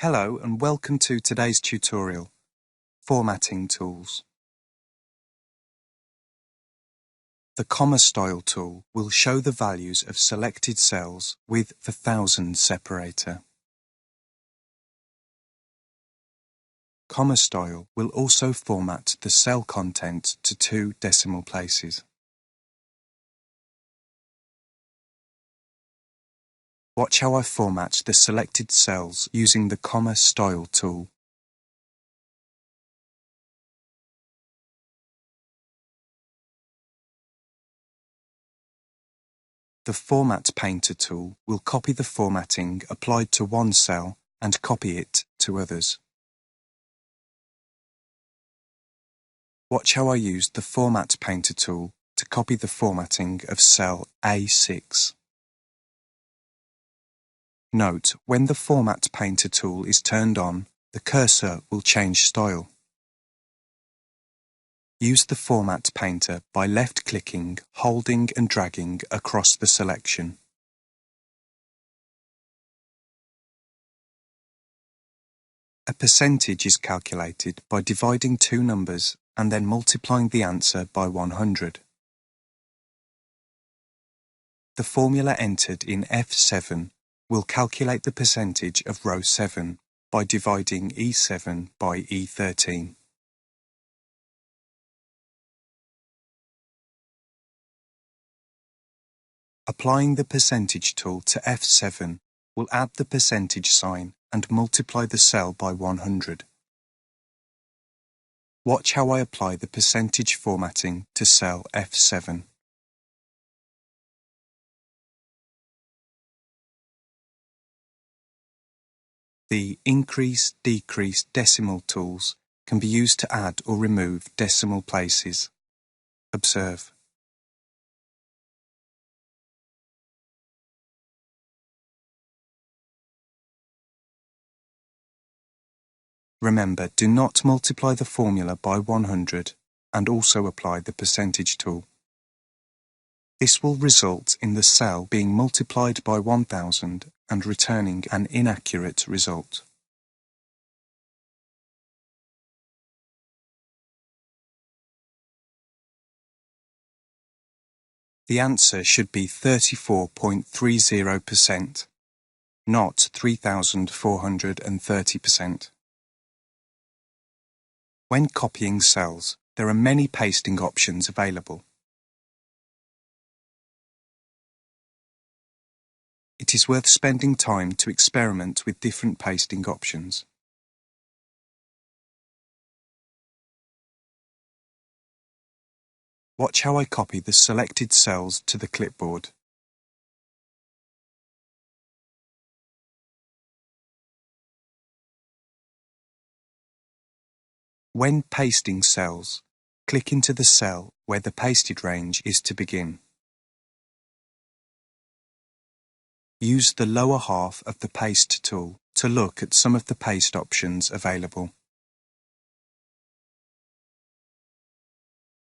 Hello and welcome to today's tutorial, Formatting Tools. The comma style tool will show the values of selected cells with the thousands separator. Comma style will also format the cell content to 2 decimal places. Watch how I format the selected cells using the comma style tool. The Format Painter tool will copy the formatting applied to one cell and copy it to others. Watch how I used the Format Painter tool to copy the formatting of cell A6. Note, when the Format Painter tool is turned on, the cursor will change style. Use the Format Painter by left-clicking, holding and dragging across the selection. A percentage is calculated by dividing 2 numbers and then multiplying the answer by 100. The formula entered in F7 will calculate the percentage of row 7 by dividing E7 by E13. Applying the percentage tool to F7 will add the percentage sign and multiply the cell by 100. Watch how I apply the percentage formatting to cell F7. The increase, decrease decimal tools can be used to add or remove decimal places. Observe. Remember, do not multiply the formula by 100 and also apply the percentage tool. This will result in the cell being multiplied by 1000 and returning an inaccurate result. The answer should be 34.30%, not 3,430%. When copying cells, there are many pasting options available. It is worth spending time to experiment with different pasting options. Watch how I copy the selected cells to the clipboard. When pasting cells, click into the cell where the pasted range is to begin. Use the lower half of the Paste tool to look at some of the paste options available.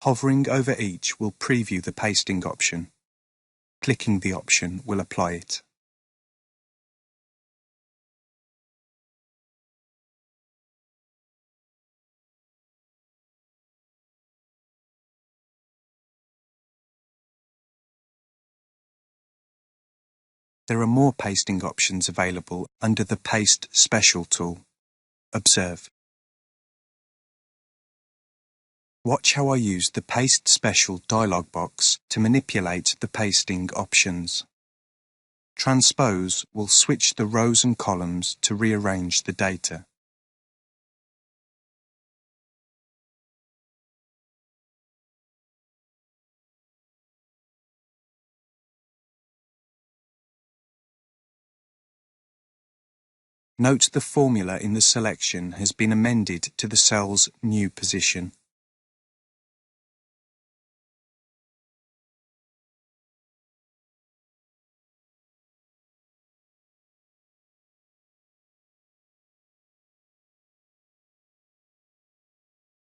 Hovering over each will preview the pasting option. Clicking the option will apply it. There are more pasting options available under the Paste Special tool. Observe. Watch how I use the Paste Special dialog box to manipulate the pasting options. Transpose will switch the rows and columns to rearrange the data. Note the formula in the selection has been amended to the cell's new position.